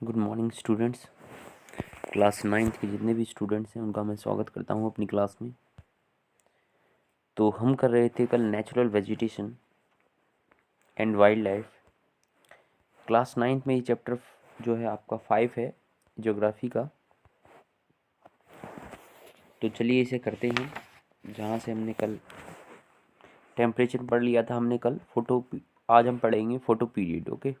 Good morning students. Class 9th के जितने भी स्टूडेंट्स हैं उनका मैं स्वागत करता हूं अपनी क्लास में। तो हम कर रहे थे कल natural vegetation and wild life. Class 9th में ये चैप्टर जो है आपका 5 है ज्योग्राफी का। तो चलिए इसे करते हैं। जहाँ से हमने कल टेम्परेचर पढ़ लिया था हमने कल आज हम पढ़ेंगे फोटो पीरियड। ओके,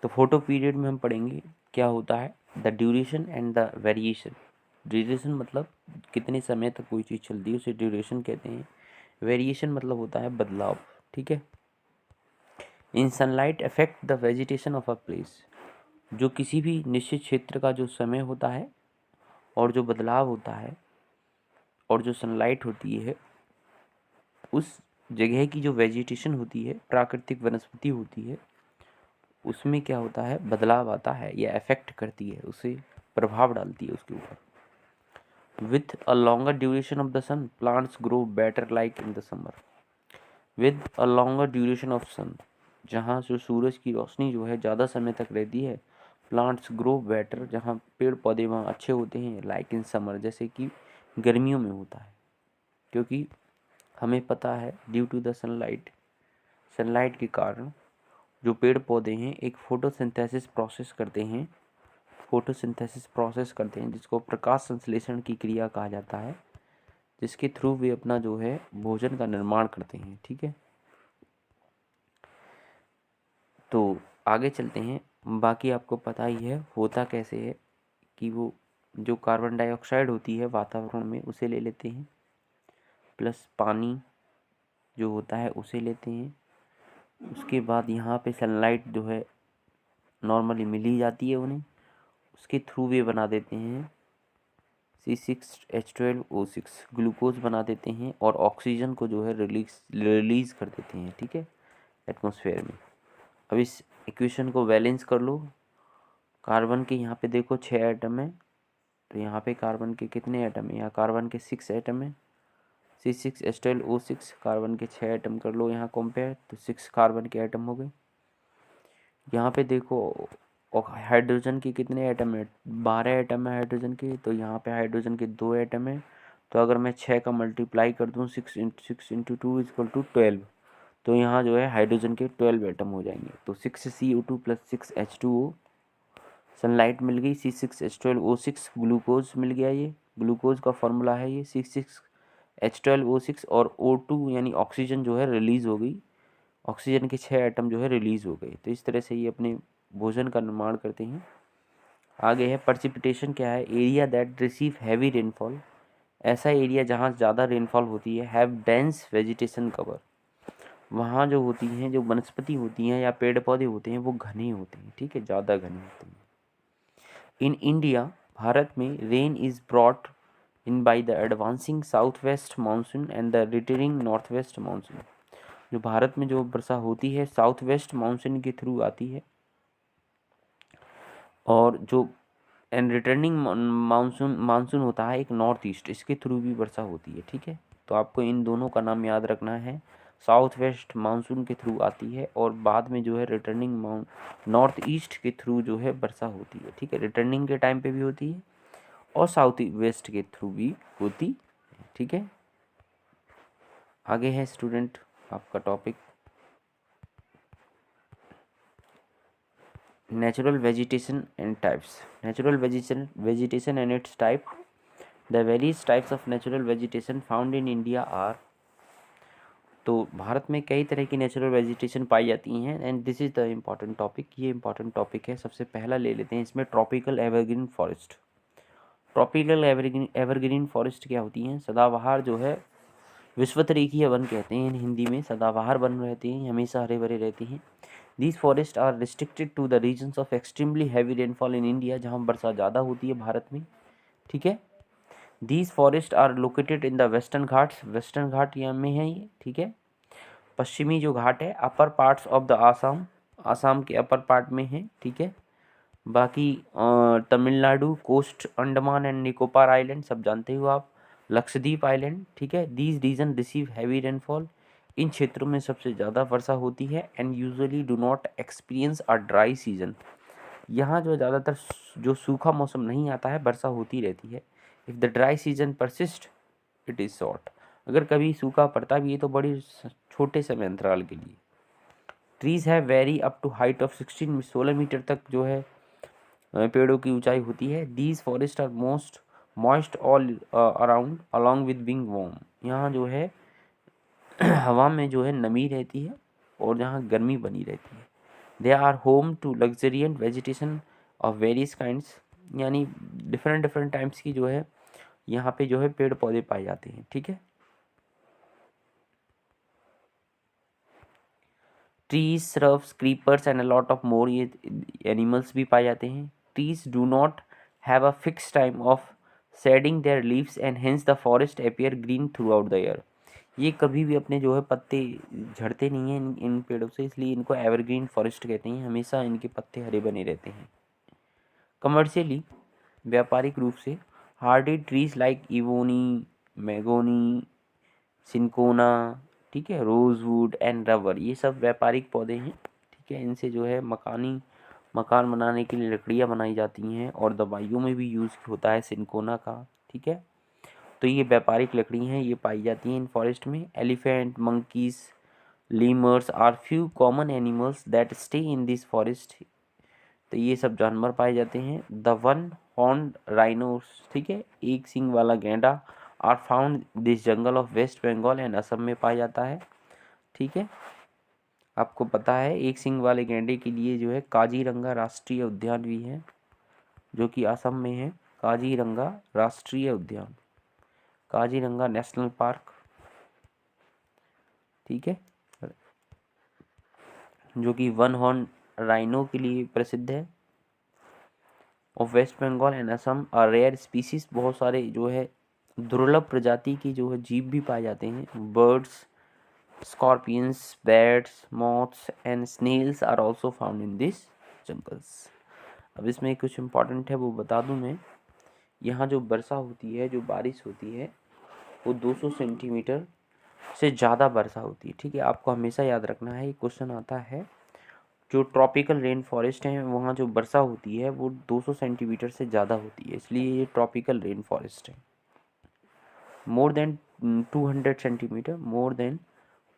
तो फोटो पीरियड में हम पढ़ेंगे क्या होता है, the duration and the variation. Duration मतलब कितने समय तक कोई चीज़ चलती है उसे ड्यूरेशन कहते हैं। वेरिएशन मतलब होता है बदलाव। ठीक है। इन sunlight affect the vegetation of a place. जो किसी भी निश्चित क्षेत्र का जो समय होता है और जो बदलाव होता है और जो सनलाइट होती है उस जगह की जो वेजिटेशन होती है, प्राकृतिक वनस्पति होती है, उसमें क्या होता है, बदलाव आता है या अफेक्ट करती है, उसे प्रभाव डालती है उसके ऊपर। With a longer duration of the sun plants grow better like in the summer. With a longer duration of sun, जहाँ जो सूरज की रोशनी जो है ज़्यादा समय तक रहती है, प्लांट्स ग्रो बेटर, जहाँ पेड़ पौधे वहाँ अच्छे होते हैं, लाइक इन समर, जैसे कि गर्मियों में होता है। क्योंकि हमें पता है ड्यू टू द सनलाइट के कारण जो पेड़ पौधे हैं एक फोटोसिंथेसिस प्रोसेस करते हैं जिसको प्रकाश संश्लेषण की क्रिया कहा जाता है, जिसके थ्रू वे अपना जो है भोजन का निर्माण करते हैं। ठीक है, तो आगे चलते हैं। बाकी आपको पता ही है होता कैसे है कि वो जो कार्बन डाइऑक्साइड होती है वातावरण में उसे ले लेते हैं, प्लस पानी जो होता है उसे लेते हैं। उसके बाद यहाँ पे सनलाइट जो है नॉर्मली मिल ही जाती है उन्हें, उसके थ्रू वे बना देते हैं C6H12O6 ग्लूकोज बना देते हैं और ऑक्सीजन को जो है रिलीज कर देते हैं। ठीक है, एटमॉस्फेयर में। अब इस इक्वेशन को बैलेंस कर लो। कार्बन के यहाँ पे देखो 6 एटम है, तो यहाँ पे कार्बन के कितने एटम है, यहाँ कार्बन के 6 एटम है। C6H12O6 कार्बन के 6 एटम कर लो यहाँ कंपेयर, तो 6 कार्बन के एटम हो गए। यहाँ पे देखो हाइड्रोजन के कितने एटम है, 12 एटम है हाइड्रोजन के, तो यहाँ पे हाइड्रोजन के 2 एटम है। तो अगर मैं 6 का मल्टीप्लाई कर दूँ 6 × 2 = 12, तो यहाँ जो है हाइड्रोजन के 12 एटम हो जाएंगे। तो 6CO2 + 6H2O, सनलाइट मिल गई। C6H12O6 ग्लूकोज मिल गया, ये ग्लूकोज का फॉर्मूला है ये C6H12O6, और O2 यानी ऑक्सीजन जो है रिलीज़ हो गई, ऑक्सीजन के 6 एटम जो है रिलीज़ हो गए। तो इस तरह से ये अपने भोजन का निर्माण करते हैं। आगे है प्रेसिपिटेशन क्या है, area that receive heavy rainfall, ऐसा एरिया जहाँ ज़्यादा रेनफॉल होती है। हैव डेंस वेजिटेशन कवर, वहाँ जो होती हैं जो वनस्पति होती हैं या पेड़ पौधे होते हैं वो घने होते हैं। ठीक है, ज़्यादा घने होते हैं। इन इंडिया, भारत में, rain is brought in by the advancing south west monsoon and the returning north west monsoon. जो भारत में जो वर्षा होती है साउथ वेस्ट मानसून के थ्रू आती है, और जो एंड रिटर्निंग मानसून होता है एक नॉर्थ ईस्ट, इसके थ्रू भी वर्षा होती है। ठीक है, तो आपको इन दोनों का नाम याद रखना है। साउथ वेस्ट मानसून के थ्रू आती है और बाद में जो है रिटर्निंग नॉर्थ ईस्ट के थ्रू जो है वर्षा होती है। ठीक है, रिटर्निंग के टाइम पे भी होती है और साउथ वेस्ट के थ्रू भी होती है। ठीक है, आगे है स्टूडेंट आपका topic natural vegetation and types. Natural vegetation and its type. The various types of natural vegetation found in India are, तो भारत में कई तरह की नेचुरल वेजिटेशन पाई जाती हैं and this is the important topic. ये इम्पॉर्टेंट टॉपिक है। सबसे पहला ले लेते हैं इसमें tropical evergreen forest. Tropical evergreen forest क्या होती हैं, सदाबहार जो है विश्वतरेखीय वन कहते हैं हिंदी में, सदाबहार वन रहते हैं, हमेशा हरे भरे रहते हैं। These forests are restricted to the regions of extremely heavy rainfall in India, जहाँ वर्षा ज़्यादा होती है भारत में। ठीक है, These forests are located in the western Ghats, western Ghat यहाँ में है ये। ठीक है, पश्चिमी जो घाट है upper parts of the Assam, Assam के अपर पार्ट में है। ठीक है, बाकी Tamil Nadu coast, Andaman and Nicobar island सब जानते हो आप, लक्षद्वीप आइलैंड। ठीक है, these region receive heavy rainfall, इन क्षेत्रों में सबसे ज़्यादा वर्षा होती है। And usually do not experience a dry season, यहाँ जो ज़्यादातर जो सूखा मौसम नहीं आता है, वर्षा होती रहती है। If the dry season persist it is short, अगर कभी सूखा पड़ता भी है तो बड़ी छोटे समय अंतराल के लिए। ट्रीज है vary up to height of 16 meter तक जो है पेड़ों की ऊंचाई होती है। These forest are most moist all around along with being warm, यहाँ जो है हवा में जो है नमी रहती है और जहाँ गर्मी बनी रहती है। They are home to luxuriant vegetation of various kinds, यानी डिफरेंट डिफरेंट टाइप्स की जो है यहाँ पे जो है पेड़ पौधे पाए जाते हैं। ठीक है, trees shrubs creepers and a lot of more ये एनिमल्स भी पाए जाते हैं। Trees do not have a fix time of shedding their leaves and hence the forest appear green throughout the year, ये कभी भी अपने जो है पत्ते झड़ते नहीं हैं इन पेड़ों से, इसलिए इनको एवरग्रीन फॉरेस्ट कहते हैं, हमेशा इनके पत्ते हरे बने रहते हैं। कमर्शियली व्यापारिक रूप से हार्डी ट्रीज लाइक इवोनी, मैगोनी, सिनकोना, ठीक है, रोजवुड एंड रबर, ये सब व्यापारिक पौधे हैं। ठीक है, इनसे जो है मकान बनाने के लिए लकड़ियाँ बनाई जाती हैं और दवाइयों में भी यूज़ होता है सिनकोना का। ठीक है, तो ये व्यापारिक लकड़ी हैं, ये पाई जाती हैं इन फॉरेस्ट में। Elephant, monkeys, lemurs are few common animals that stay in this forest, तो ये सब जानवर पाए जाते हैं। द वन हॉर्न्ड राइनोस, ठीक है, एक सींग वाला गैंडा, are found this jungle of West Bengal and Assam में पाया जाता है। ठीक है, आपको पता है एक सींग वाले गैंडे के लिए जो है काजीरंगा राष्ट्रीय उद्यान भी है, जो कि असम में है। काजीरंगा राष्ट्रीय उद्यान, काजीरंगा नेशनल पार्क, ठीक है, जो कि वन हॉर्न राइनो के लिए प्रसिद्ध है। Of West Bengal and Assam और रेयर स्पीसीज, बहुत सारे जो है दुर्लभ प्रजाति की जो है जीव भी पाए जाते हैं। Birds, scorpions, bats, moths and snails are also found in this jungles. अब इसमें कुछ इम्पॉर्टेंट है वो बता दूं मैं। यहाँ जो वर्षा होती है, जो बारिश होती है, वो 200 सेंटीमीटर से ज़्यादा वर्षा होती है। ठीक है, आपको हमेशा याद रखना है, ये क्वेश्चन आता है। जो ट्रॉपिकल रेन फॉरेस्ट हैं वहाँ जो वर्षा होती है वो 200 सेंटीमीटर से ज़्यादा होती है, इसलिए ये ट्रॉपिकल रेन फॉरेस्ट है। More than 200 centimetre, more than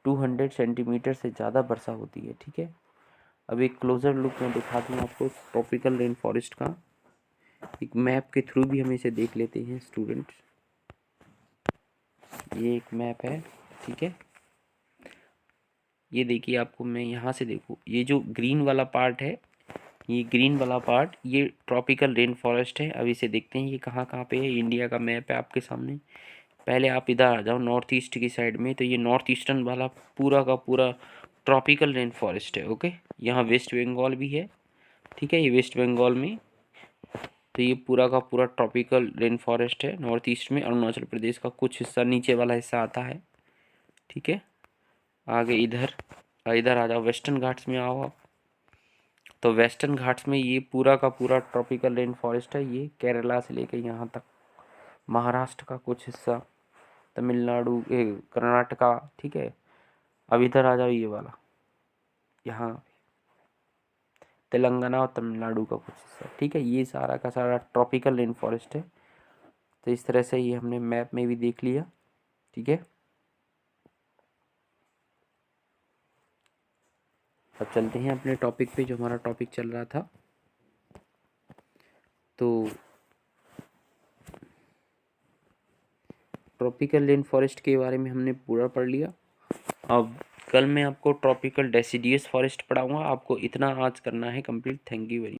200 centimetre से ज़्यादा वर्षा होती है। ठीक है, अब एक क्लोजर लुक में दिखा दूँ आपको ट्रॉपिकल रेन फॉरेस्ट का, एक मैप के थ्रू भी हम इसे देख लेते हैं स्टूडेंट्स। ये एक मैप है, ठीक है, ये देखिए, आपको मैं यहाँ से देखूँ, ये जो ग्रीन वाला पार्ट है, ये ग्रीन वाला पार्ट ये ट्रॉपिकल रेन फॉरेस्ट है। अब इसे देखते हैं ये कहाँ कहाँ पे है। इंडिया का मैप है आपके सामने। पहले आप इधर आ जाओ नॉर्थ ईस्ट की साइड में, तो ये नॉर्थ ईस्टर्न वाला पूरा का पूरा ट्रॉपिकल रेन फॉरेस्ट है। ओके, यहाँ वेस्ट बंगाल भी है। ठीक है, ये वेस्ट बंगाल में, तो ये पूरा का पूरा ट्रॉपिकल रेन फॉरेस्ट है। नॉर्थ ईस्ट में अरुणाचल प्रदेश का कुछ हिस्सा, नीचे वाला हिस्सा आता है। ठीक है, आगे इधर इधर आ जाओ, वेस्टर्न घाट्स में आओ आप, तो वेस्टर्न घाट्स में ये पूरा का पूरा ट्रॉपिकल रेन फॉरेस्ट है। ये केरला से लेकर यहाँ तक, महाराष्ट्र का कुछ हिस्सा, तमिलनाडु, कर्नाटका। ठीक है, अब इधर आ जाओ, ये वाला यहाँ तेलंगाना और तमिलनाडु का कुछ हिस्सा। ठीक है, ये सारा का सारा ट्रॉपिकल रेन फॉरेस्ट है। तो इस तरह से ये हमने मैप में भी देख लिया। ठीक है, अब चलते हैं अपने टॉपिक पे, जो हमारा टॉपिक चल रहा था। तो ट्रॉपिकल रेन फॉरेस्ट के बारे में हमने पूरा पढ़ लिया। अब कल मैं आपको ट्रॉपिकल डेसिडियस फॉरेस्ट पढ़ाऊंगा। आपको इतना आज करना है कंप्लीट। Thank you very